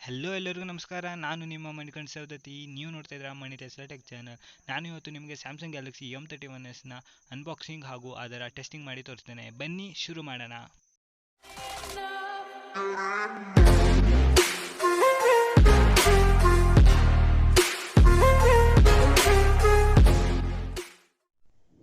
Hello ಎಲ್ಲರಿಗೂ ನಮಸ್ಕಾರ. ನಾನು ನಿಮ್ಮ ಮಣಿಕಂಠ ಸವದತ್ತಿ. ನೀವು ನೋಡ್ತಾ ಇದ್ದೀರಾ ಮಣಿ ಟೆಸ್ಲಾ ಟೆಕ್ ಚಾನಲ್. ನಾನು ಇವತ್ತು ನಿಮಗೆ ಸ್ಯಾಮ್ಸಂಗ್ ಗ್ಯಾಲಕ್ಸಿ M31sನ ಅನ್ಬಾಕ್ಸಿಂಗ್ ಹಾಗೂ ಅದರ ಟೆಸ್ಟಿಂಗ್ ಮಾಡಿ ತೋರಿಸ್ತೇನೆ. ಬನ್ನಿ ಶುರು ಮಾಡೋಣ.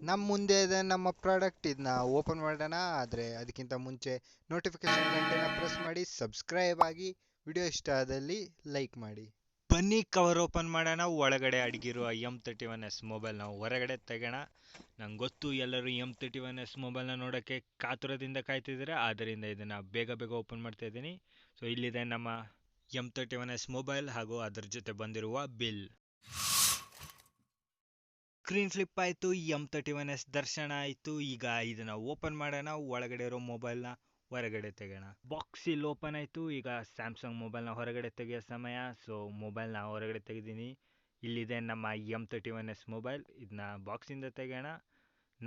ನಮ್ಮ ಮುಂದೆ ಇದೆ ನಮ್ಮ ಪ್ರಾಡಕ್ಟ್. ಇದನ್ನ ಓಪನ್ ಮಾಡೋಣ. ಆದರೆ ಅದಕ್ಕಿಂತ ಮುಂಚೆ ನೋಟಿಫಿಕೇಶನ್ ಗಂಟೆನ ಪ್ರೆಸ್ ಮಾಡಿ, ಸಬ್ಸ್ಕ್ರೈಬ್ ಆಗಿ, ವಿಡಿಯೋ ಇಷ್ಟ ಆದಲ್ಲಿ ಲೈಕ್ ಮಾಡಿ. ಬನ್ನಿ ಕವರ್ ಓಪನ್ ಮಾಡೋಣ. ಒಳಗಡೆ ಅಡಗಿರುವ M31s ಮೊಬೈಲ್ನ ಹೊರಗಡೆ ತೆಗೋಣ. ನಂಗೆ ಗೊತ್ತು ಎಲ್ಲರೂ M31s ಮೊಬೈಲ್ನ ನೋಡೋಕ್ಕೆ ಕಾತುರದಿಂದ ಕಾಯ್ತಿದ್ದಾರೆ, ಆದ್ದರಿಂದ ಇದನ್ನು ಬೇಗ ಬೇಗ ಓಪನ್ ಮಾಡ್ತಾ ಇದ್ದೀನಿ. ಸೊ ಇಲ್ಲಿದೆ ನಮ್ಮ M31s ಮೊಬೈಲ್ ಹಾಗೂ ಅದರ ಜೊತೆ ಬಂದಿರುವ ಬಿಲ್. ಸ್ಕ್ರೀನ್ ಫ್ಲಿಪ್ ಆಯಿತು, M31s ದರ್ಶನ ಆಯಿತು. ಈಗ ಇದನ್ನು ಓಪನ್ ಮಾಡೋಣ. ಒಳಗಡೆ ಇರೋ ಮೊಬೈಲ್ನ ಹೊರಗಡೆ ತೆಗೋಣ. ಬಾಕ್ಸ್ ಇಲ್ಲಿ ಓಪನ್ ಆಯಿತು. ಈಗ ಸ್ಯಾಮ್ಸಂಗ್ ಮೊಬೈಲ್ನ ಹೊರಗಡೆ ತೆಗೆಯೋ ಸಮಯ. ಸೊ ಮೊಬೈಲ್ನ ಹೊರಗಡೆ ತೆಗೆದೀನಿ. ಇಲ್ಲಿದೆ ನಮ್ಮ M31s ಮೊಬೈಲ್. ಇದನ್ನ ಬಾಕ್ಸಿಂದ ತೆಗೋಣ.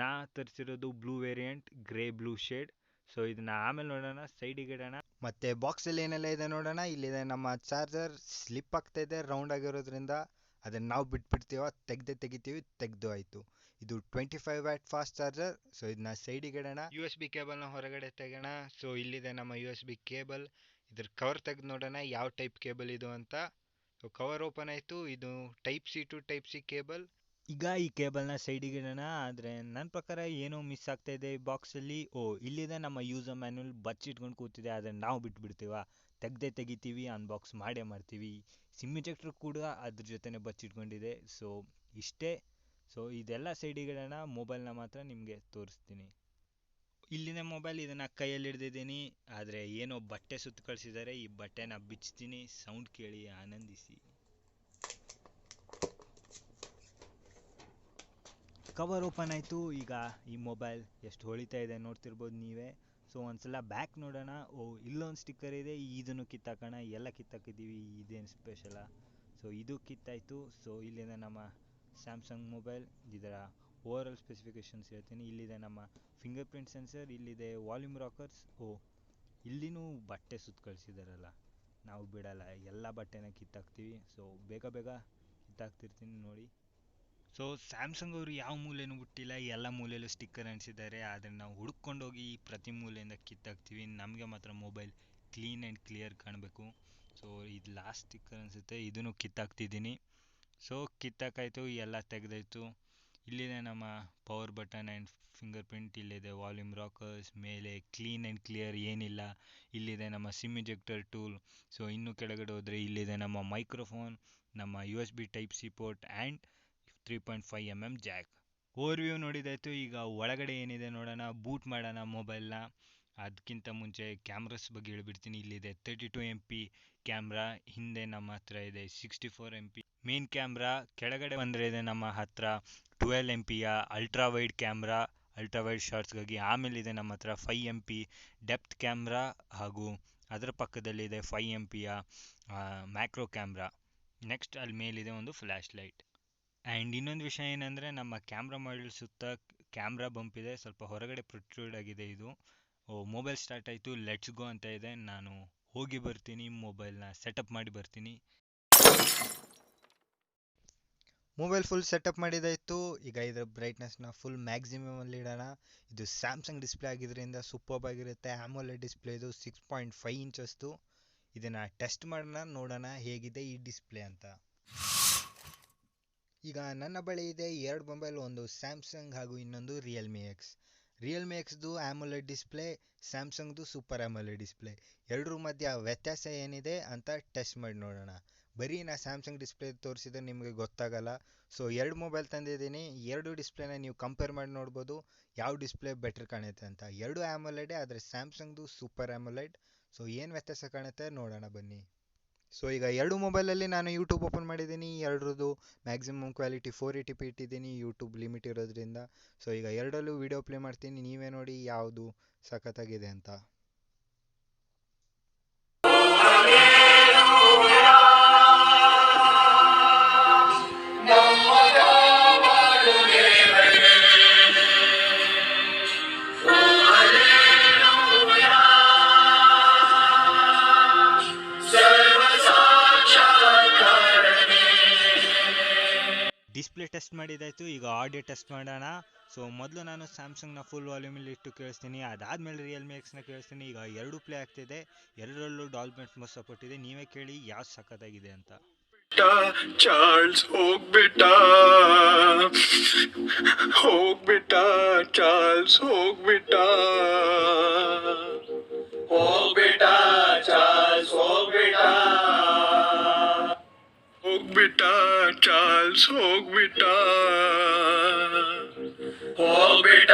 ನಾ ತರಿಸಿರೋದು blue variant, grey blue shade. So ಇದನ್ನ ಆಮೇಲೆ ನೋಡೋಣ. ಸೈಡಿಗೆ ಇಡೋಣ. ಮತ್ತೆ ಬಾಕ್ಸಲ್ಲಿ ಏನೆಲ್ಲ ಇದೆ ನೋಡೋಣ. ಇಲ್ಲಿದೆ ನಮ್ಮ ಚಾರ್ಜರ್. ಸ್ಲಿಪ್ ಆಗ್ತಾ ಇದೆ ರೌಂಡ್ ಆಗಿರೋದ್ರಿಂದ. ಅದನ್ನು ನಾವು ಬಿಟ್ಬಿಡ್ತೀವ, ತೆಗೆದು ಆಯಿತು. ಇದು 25W ಫಾಸ್ಟ್ ಚಾರ್ಜರ್. ಸೊ ಇದನ್ನ ಸೈಡಿಗೆ ಇಡೋಣ. USB ಕೇಬಲ್ನ ಹೊರಗಡೆ ತೆಗೋಣ. ಸೊ ಇಲ್ಲಿದೆ ನಮ್ಮ USB ಕೇಬಲ್. ಇದ್ರ ಕವರ್ ತೆಗೆದು ನೋಡೋಣ ಯಾವ ಟೈಪ್ ಕೇಬಲ್ ಇದು ಅಂತ. ಸೊ ಕವರ್ ಓಪನ್ ಆಯಿತು. ಇದು type C to type C cable. ಈಗ ಈ ಕೇಬಲ್ನ ಸೈಡಿಗೆ ಇಡೋಣ. ಆದರೆ ನನ್ನ ಪ್ರಕಾರ ಏನೋ ಮಿಸ್ ಆಗ್ತಾ ಇದೆ ಈ ಬಾಕ್ಸಲ್ಲಿ. ಇಲ್ಲಿದೆ ನಮ್ಮ ಯೂಸರ್ ಮ್ಯಾನ್ಯಲ್ ಬಚ್ಚಿಟ್ಕೊಂಡು ಕೂತಿದೆ. ಆದರೆ ನಾವು ಬಿಟ್ಬಿಡ್ತೀವ, ತೆಗಿತೀವಿ, ಅನ್ಬಾಕ್ಸ್ ಮಾಡೇ ಮಾಡ್ತೀವಿ. ಸಿಮ್ ಇಜೆಕ್ಟ್ರ್ ಕೂಡ ಅದ್ರ ಜೊತೆನೇ ಬಚ್ಚಿಟ್ಕೊಂಡಿದೆ. ಸೊ ಇಷ್ಟೇ. ಸೊ ಇದೆಲ್ಲ ಸೈಡಿಗೆ ಇಡೋಣ. ಮೊಬೈಲ್ನ ಮಾತ್ರ ನಿಮಗೆ ತೋರಿಸ್ತೀನಿ. ಇಲ್ಲಿನ ಮೊಬೈಲ್, ಇದನ್ನು ಕೈಯಲ್ಲಿ ಹಿಡ್ದಿದ್ದೀನಿ. ಆದರೆ ಏನೋ ಬಟ್ಟೆ ಸುತ್ತ ಕಳಿಸಿದ್ದಾರೆ. ಈ ಬಟ್ಟೆನ ಬಿಚ್ತೀನಿ, ಸೌಂಡ್ ಕೇಳಿ ಆನಂದಿಸಿ. ಕವರ್ ಓಪನ್ ಆಯಿತು. ಈಗ ಈ ಮೊಬೈಲ್ ಎಷ್ಟು ಹೊಳಿತಾ ಇದೆ ನೋಡ್ತಿರ್ಬೋದು ನೀವೇ. ಸೊ ಒಂದ್ಸಲ ಬ್ಯಾಕ್ ನೋಡೋಣ. ಇಲ್ಲೊಂದು ಸ್ಟಿಕ್ಕರ್ ಇದೆ, ಇದನ್ನು ಕಿತ್ತಾಕೋಣ. ಎಲ್ಲ ಕಿತ್ತಾಕಿದ್ದೀವಿ, ಇದೇನು ಸ್ಪೆಷಲ. ಸೊ ಇದು ಕಿತ್ತಾಯಿತು. ಸೊ ಇಲ್ಲಿದೆ ನಮ್ಮ ಸ್ಯಾಮ್ಸಂಗ್ ಮೊಬೈಲ್. ಇದರ ಓವರಾಲ್ ಸ್ಪೆಸಿಫಿಕೇಷನ್ಸ್ ಹೇಳ್ತೀನಿ. ಇಲ್ಲಿದೆ ನಮ್ಮ ಫಿಂಗರ್ ಪ್ರಿಂಟ್ ಸೆನ್ಸರ್, ಇಲ್ಲಿದೆ ವಾಲ್ಯೂಮ್ ರಾಕರ್ಸ್. ಇಲ್ಲಿನೂ ಬಟ್ಟೆ ಸುತ್ತ ಕಳಿಸಿದಾರಲ್ಲ, ನಾವು ಬಿಡಲ್ಲ, ಎಲ್ಲ ಬಟ್ಟೆನ ಕಿತ್ತಾಕ್ತೀವಿ. ಸೊ ಬೇಗ ಬೇಗ ಕಿತ್ತಾಕ್ತಿರ್ತೀನಿ ನೋಡಿ. ಸೊ ಸ್ಯಾಮ್ಸಂಗ್ ಅವರು ಯಾವ ಮೂಲೆನೂ ಬಿಟ್ಟಿಲ್ಲ, ಎಲ್ಲ ಮೂಲೆಯಲ್ಲೂ ಸ್ಟಿಕ್ಕರ್ ಅಂಟಿಸಿದ್ದಾರೆ. ಆದರೆ ನಾವು ಹುಡ್ಕೊಂಡೋಗಿ ಪ್ರತಿ ಮೂಲೆಯಿಂದ ಕಿತ್ತಾಕ್ತೀವಿ. ನಮಗೆ ಮಾತ್ರ ಮೊಬೈಲ್ ಕ್ಲೀನ್ ಆ್ಯಂಡ್ ಕ್ಲಿಯರ್ ಕಾಣಬೇಕು. ಸೊ ಇದು ಲಾಸ್ಟ್ ಸ್ಟಿಕ್ಕರ್ ಅನಿಸುತ್ತೆ, ಇದನ್ನು ಕಿತ್ತಾಕ್ತಿದ್ದೀನಿ. ಸೊ ಕಿತ್ತಾಕಾಯಿತು, ಎಲ್ಲ ತೆಗೆದಾಯಿತು. ಇಲ್ಲಿದೆ ನಮ್ಮ power button and finger print. ಇಲ್ಲಿದೆ ವಾಲ್ಯೂಮ್ ರಾಕರ್ಸ್. ಮೇಲೆ ಕ್ಲೀನ್ ಆ್ಯಂಡ್ ಕ್ಲಿಯರ್ ಏನಿಲ್ಲ. ಇಲ್ಲಿದೆ ನಮ್ಮ ಸಿಮ್ ಇಜೆಕ್ಟರ್ ಟೂಲ್. ಸೊ ಇನ್ನು ಕೆಳಗಡೆ ಹೋದರೆ ಇಲ್ಲಿದೆ ನಮ್ಮ ಮೈಕ್ರೋಫೋನ್, ನಮ್ಮ USB type C port and 3.5mm jack. Overview ನೋಡಿದಾಯಿತು. ಈಗ ಒಳಗಡೆ ಏನಿದೆ ನೋಡೋಣ. ಬೂಟ್ ಮಾಡೋಣ ಮೊಬೈಲ್ನ. ಅದಕ್ಕಿಂತ ಮುಂಚೆ ಕ್ಯಾಮ್ರಾಸ್ ಬಗ್ಗೆ ಹೇಳ್ಬಿಡ್ತೀನಿ. ಇಲ್ಲಿದೆ 32MP ಕ್ಯಾಮ್ರಾ. ಹಿಂದೆ ನಮ್ಮ ಹತ್ರ ಇದೆ 64MP ಮೇನ್ ಕ್ಯಾಮ್ರಾ. ಕೆಳಗಡೆ ಬಂದರೆ ಇದೆ ನಮ್ಮ ಹತ್ರ 12MPಯ ultra wide camera, ultra wide ಶಾರ್ಟ್ಸ್ಗಾಗಿ. ಆಮೇಲಿದೆ ನಮ್ಮ ಹತ್ರ 5MP ಡೆಪ್ತ್ ಕ್ಯಾಮ್ರಾ, ಹಾಗೂ ಅದರ ಪಕ್ಕದಲ್ಲಿದೆ 5MPಯ ಮ್ಯಾಕ್ರೋ ಕ್ಯಾಮ್ರಾ. ನೆಕ್ಸ್ಟ್ ಅಲ್ಲಿ ಮೇಲಿದೆ ಒಂದು ಫ್ಲ್ಯಾಶ್ ಲೈಟ್. ಆ್ಯಂಡ್ ಇನ್ನೊಂದು ವಿಷಯ ಏನಂದರೆ, ನಮ್ಮ ಕ್ಯಾಮ್ರಾ ಮಾಡ್ಯೂಲ್ ಸುತ್ತ ಕ್ಯಾಮ್ರಾ ಬಂಪ್ ಇದೆ, ಸ್ವಲ್ಪ ಹೊರಗಡೆ ಪ್ರೊಟ್ರೂಡ್ ಆಗಿದೆ ಇದು. ಮೊಬೈಲ್ ಸ್ಟಾರ್ಟ್ ಆಯಿತು, ಲೆಟ್ಸ್ ಗೋ ಅಂತ ಇದೆ. ನಾನು ಹೋಗಿ ಬರ್ತೀನಿ, ಮೊಬೈಲ್ನ ಸೆಟಪ್ ಮಾಡಿ ಬರ್ತೀನಿ. ಮೊಬೈಲ್ ಫುಲ್ ಸೆಟಪ್ ಮಾಡಿದಾಯಿತು. ಈಗ ಇದರ ಬ್ರೈಟ್ನೆಸ್ನ ಫುಲ್ ಮ್ಯಾಕ್ಸಿಮಮಲ್ಲಿ ಇಡೋಣ. ಇದು ಸ್ಯಾಮ್ಸಂಗ್ ಡಿಸ್ಪ್ಲೇ ಆಗಿದ್ದರಿಂದ ಸೂಪರ್ಬ್ ಆಗಿರುತ್ತೆ. ಆಮೋಲೆಡ್ ಡಿಸ್ಪ್ಲೇ ಇದು 6.5 ಇಂಚಸ್ದು. ಇದನ್ನು ಟೆಸ್ಟ್ ಮಾಡೋಣ, ನೋಡೋಣ ಹೇಗಿದೆ ಈ ಡಿಸ್ಪ್ಲೇ ಅಂತ. ಈಗ ನನ್ನ ಬಳಿ ಇದೆ ಎರಡು ಮೊಬೈಲ್, ಒಂದು ಸ್ಯಾಮ್ಸಂಗ್ ಹಾಗೂ ಇನ್ನೊಂದು realme x. realme xದು ಆಮೋಲೆಡ್ ಡಿಸ್ಪ್ಲೇ, ಸ್ಯಾಮ್ಸಂಗ್ದು ಸೂಪರ್ ಆಮೋಲೆಡ್ ಡಿಸ್ಪ್ಲೇ. ಎರಡರ ಮಧ್ಯ ವ್ಯತ್ಯಾಸ ಏನಿದೆ ಅಂತ ಟೆಸ್ಟ್ ಮಾಡಿ ನೋಡೋಣ. ಬರೀ ನಾ ಸ್ಯಾಮ್ಸಂಗ್ ಡಿಸ್ಪ್ಲೇ ತೋರಿಸಿದ್ರೆ ನಿಮಗೆ ಗೊತ್ತಾಗಲ್ಲ. ಸೊ ಎರಡು ಮೊಬೈಲ್ ತಂದಿದ್ದೀನಿ, ಎರಡು ಡಿಸ್ಪ್ಲೇನ ನೀವು ಕಂಪೇರ್ ಮಾಡಿ ನೋಡ್ಬೋದು ಯಾವ ಡಿಸ್ಪ್ಲೇ ಬೆಟರ್ ಕಾಣುತ್ತೆ ಅಂತ. ಎರಡು ಆಮೋಲೆಡೇ, ಆದರೆ ಸ್ಯಾಮ್ಸಂಗ್ದು ಸೂಪರ್ ಆಮೋಲೆಡ್. ಸೊ ಏನು ವ್ಯತ್ಯಾಸ ಕಾಣುತ್ತೆ ನೋಡೋಣ ಬನ್ನಿ. ಸೊ ಈಗ ಎರಡು ಮೊಬೈಲಲ್ಲಿ ನಾನು ಯೂಟ್ಯೂಬ್ ಓಪನ್ ಮಾಡಿದ್ದೀನಿ. ಎರಡರದ್ದು ಮ್ಯಾಕ್ಸಿಮಮ್ ಕ್ವಾಲಿಟಿ 480p ಇಟ್ಟಿದ್ದೀನಿ, ಯೂಟ್ಯೂಬ್ ಲಿಮಿಟ್ ಇರೋದ್ರಿಂದ. ಸೊ ಈಗ ಎರಡಲ್ಲೂ ವೀಡಿಯೋ ಪ್ಲೇ ಮಾಡ್ತೀನಿ, ನೀವೇ ನೋಡಿ ಯಾವುದು ಸಖತ್ತಾಗಿದೆ ಅಂತ. ಸರ್ವ ಡಿಸ್ಪ್ಲೇ ಟೆಸ್ಟ್ ಮಾಡಿದಾಯಿತು, ಈಗ ಆಡಿಯೋ ಟೆಸ್ಟ್ ಮಾಡೋಣ. ಸೊ ಮೊದಲು ನಾನು ಸ್ಯಾಮ್ಸಂಗ್ನ ಫುಲ್ ವಾಲ್ಯೂಮಲ್ಲಿ ಇಟ್ಟು ಕೇಳಿಸ್ತೀನಿ, ಅದಾದಮೇಲೆ ರಿಯಲ್ಮಿ ಎಕ್ಸ್ನ ಕೇಳಿಸ್ತೀನಿ. ಈಗ ಎರಡೂ ಪ್ಲೇ ಆಗ್ತಿದೆ, ಎರಡರಲ್ಲೂ ಡಾಲ್ಬಿ ಅಟ್ಮೋಸ್ ಸಪೋರ್ಟ್ ಇದೆ. ನೀವೇ ಕೇಳಿ ಯಾವ್ದು ಸಖತ್ತಾಗಿದೆ ಅಂತ. ಚಾರ್ಲ್ಸ್ ಹೋಗ್ಬಿಟ್ಟ, ಹೋಗ್ಬಿಟ್ಟ, ಚಾರ್ಲ್ಸ್ ಹೋಗ್ಬಿಟ್ಟ, ಹೋಗ್ಬಿಟ್ಟ, ಚಾರ್ಲ್ಸ್ ಹೋಗ್ಬಿಟ್ಟ, ಹೋಗ್ಬಿಟ್ಟ, ಚಾರ್ಲ್ಸ್ ಹೋಗ್ಬಿಟ್ಟ, ಹೋಗ್ಬಿಟ್ಟ,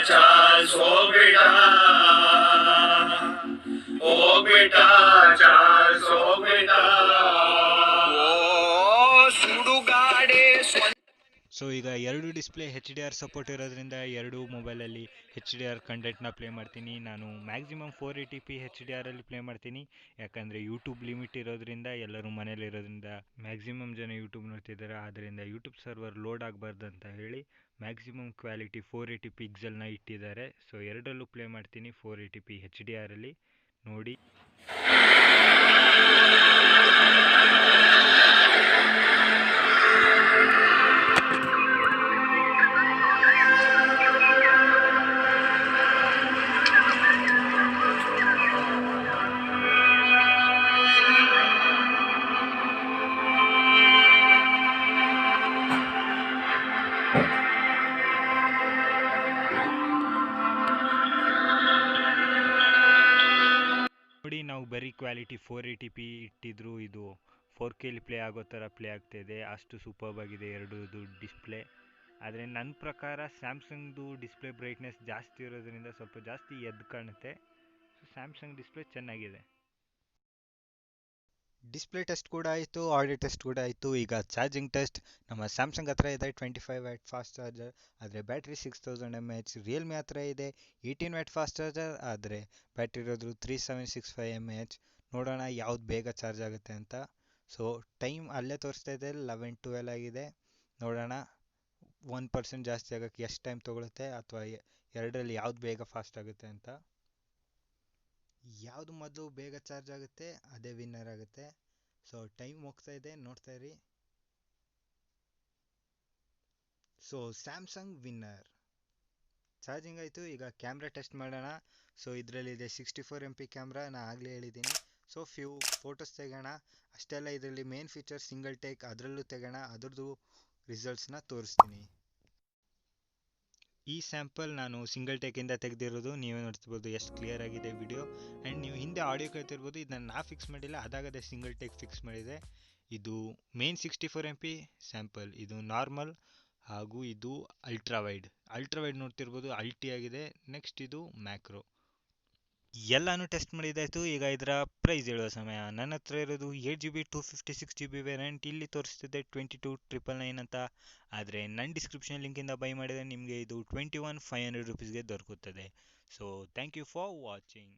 ಚಾರ್ಲ್ಸ್ ಹೋಗ್ಬಿಟ್ಟ, ಹೋಗ್ಬಿಟ್ಟ, ಚಾರ್ಲ್ಸ್ ಹೋಗ್ಬಿಟ್ಟ. ಸೊ ಈಗ ಎರಡು ಡಿಸ್ಪ್ಲೇ HDR ಸಪೋರ್ಟ್ ಇರೋದ್ರಿಂದ ಎರಡು ಮೊಬೈಲಲ್ಲಿ HDR ಕಂಟೆಂಟ್ನ ಪ್ಲೇ ಮಾಡ್ತೀನಿ. ನಾನು ಮ್ಯಾಕ್ಸಿಮಮ್ 480p HDRಲ್ಲಿ ಪ್ಲೇ ಮಾಡ್ತೀನಿ, ಯಾಕಂದರೆ ಯೂಟ್ಯೂಬ್ ಲಿಮಿಟ್ ಇರೋದ್ರಿಂದ, ಎಲ್ಲರೂ ಮನೇಲಿ ಇರೋದ್ರಿಂದ ಮ್ಯಾಕ್ಸಿಮಮ್ ಜನ ಯೂಟ್ಯೂಬ್ ನೋಡ್ತಿದ್ದಾರೆ. ಆದ್ದರಿಂದ ಯೂಟ್ಯೂಬ್ ಸರ್ವರ್ ಲೋಡ್ ಆಗಬಾರ್ದು ಅಂತ ಹೇಳಿ ಮ್ಯಾಕ್ಸಿಮಮ್ ಕ್ವಾಲಿಟಿ 480 ಪಿಕ್ಸೆಲ್ನ ಇಟ್ಟಿದ್ದಾರೆ. ಸೊ ಎರಡರಲ್ಲೂ ಪ್ಲೇ ಮಾಡ್ತೀನಿ 480p HDRಲ್ಲಿ ನೋಡಿ. ನೋಡಿ, ನಾವು ಬರೀ ಕ್ವಾಲಿಟಿ 480p ಇಟ್ಟಿದ್ರು ಇದು 4Kಲಿ ಪ್ಲೇ ಆಗೋ ಥರ ಪ್ಲೇ ಆಗ್ತಾಯಿದೆ. ಅಷ್ಟು ಸೂಪರ್ಬ್ ಆಗಿದೆ ಎರಡೂದು ಡಿಸ್ಪ್ಲೇ. ಆದರೆ ನನ್ನ ಪ್ರಕಾರ ಸ್ಯಾಮ್ಸಂಗ್ದು ಡಿಸ್ಪ್ಲೇ ಬ್ರೈಟ್ನೆಸ್ ಜಾಸ್ತಿ ಇರೋದ್ರಿಂದ ಸ್ವಲ್ಪ ಜಾಸ್ತಿ ಎದ್ದು ಕಾಣುತ್ತೆ. ಸೊ ಸ್ಯಾಮ್ಸಂಗ್ ಡಿಸ್ಪ್ಲೇ ಚೆನ್ನಾಗಿದೆ. ಡಿಸ್ಪ್ಲೇ ಟೆಸ್ಟ್ ಕೂಡ ಆಯಿತು, ಆಡಿಯೋ ಟೆಸ್ಟ್ ಕೂಡ ಆಯಿತು. ಈಗ ಚಾರ್ಜಿಂಗ್ ಟೆಸ್ಟ್. ನಮ್ಮ ಸ್ಯಾಮ್ಸಂಗ್ ಹತ್ರ ಇದೆ 25 ವ್ಯಾಟ್ ಫಾಸ್ಟ್ ಚಾರ್ಜರ್, ಆದರೆ ಬ್ಯಾಟ್ರಿ 6000 mAh. ರಿಯಲ್ಮಿ ಹತ್ರ ಇದೆ 18 ವ್ಯಾಟ್ ಫಾಸ್ಟ್ ಚಾರ್ಜರ್, ಆದರೆ ಬ್ಯಾಟ್ರಿ ಇರೋದು 3765 mAh. ನೋಡೋಣ ಯಾವ್ದು ಬೇಗ ಚಾರ್ಜ್ ಆಗುತ್ತೆ ಅಂತ. ಸೊ ಟೈಮ್ ಅಲ್ಲೇ ತೋರಿಸ್ತಾ ಇದೆ 11:12 ಆಗಿದೆ. ನೋಡೋಣ 1% ಜಾಸ್ತಿ ಆಗೋಕ್ಕೆ ಎಷ್ಟು ಟೈಮ್ ತೊಗೊಳುತ್ತೆ, ಅಥವಾ ಎರಡರಲ್ಲಿ ಯಾವ್ದು ಬೇಗ ಫಾಸ್ಟ್ ಆಗುತ್ತೆ ಅಂತ. ಯಾವುದು ಮೊದಲು ಬೇಗ ಚಾರ್ಜ್ ಆಗುತ್ತೆ ಅದೇ ವಿನ್ನರ್ ಆಗುತ್ತೆ. ಸೊ ಟೈಮ್ ಹೋಗ್ತಾ ಇದೆ, ನೋಡ್ತಾ ಇರಿ. So Samsung winner. ಚಾರ್ಜಿಂಗ್ ಆಯಿತು, ಈಗ ಕ್ಯಾಮ್ರಾ ಟೆಸ್ಟ್ ಮಾಡೋಣ. ಸೊ ಇದರಲ್ಲಿದೆ 64 MP ಕ್ಯಾಮ್ರಾ, ನಾನು ಆಗಲೇ ಹೇಳಿದ್ದೀನಿ. ಸೊ ಫ್ಯೂ ಫೋಟೋಸ್ ತೆಗೋಣ. ಅಷ್ಟೆಲ್ಲ ಇದರಲ್ಲಿ ಮೇನ್ ಫೀಚರ್ ಸಿಂಗಲ್ ಟೇಕ್, ಅದರಲ್ಲೂ ತೆಗೋಣ, ಅದ್ರದ್ದು ರಿಸಲ್ಟ್ಸ್ನ ತೋರಿಸ್ತೀನಿ. ಈ ಸ್ಯಾಂಪಲ್ ನಾನು ಸಿಂಗಲ್ ಟೇಕಿಂದ ತೆಗೆದಿರೋದು, ನೀವೇ ನೋಡ್ತಿರ್ಬೋದು ಎಷ್ಟು ಕ್ಲಿಯರ್ ಆಗಿದೆ ವಿಡಿಯೋ. ಆ್ಯಂಡ್ ನೀವು ಹಿಂದೆ ಆಡಿಯೋ ಕೇಳ್ತಿರ್ಬೋದು, ಇದನ್ನು ನಾ ಫಿಕ್ಸ್ ಮಾಡಿಲ್ಲ, ಅದಾಗದೇ ಸಿಂಗಲ್ ಟೇಕ್ ಫಿಕ್ಸ್ ಮಾಡಿದೆ. ಇದು ಮೇನ್ 64 MP ಸ್ಯಾಂಪಲ್, ಇದು ನಾರ್ಮಲ್, ಹಾಗೂ ಇದು ಅಲ್ಟ್ರಾವೈಡ್ ನೋಡ್ತಿರ್ಬೋದು, ಅಲ್ಟಿ ಆಗಿದೆ. ನೆಕ್ಸ್ಟ್ ಇದು ಮ್ಯಾಕ್ರೋ. ಎಲ್ಲನೂ ಟೆಸ್ಟ್ ಮಾಡಿದ್ದಾಯಿತು. ಈಗ ಇದರ ಪ್ರೈಸ್ ಹೇಳುವ ಸಮಯ. ನನ್ನ ಹತ್ರ ಇರೋದು 8GB 256GB ವೇರಿಯಂಟ್. ಇಲ್ಲಿ ತೋರಿಸ್ತಿದ್ದೆ 22,999 ಅಂತ, ಆದರೆ ನನ್ನ ಡಿಸ್ಕ್ರಿಪ್ಷನ್ ಲಿಂಕಿಂದ ಬೈ ಮಾಡಿದರೆ ನಿಮಗೆ ಇದು 21,500 ರೂಪೀಸ್ಗೆ ದೊರಕುತ್ತದೆ. So thank you for watching.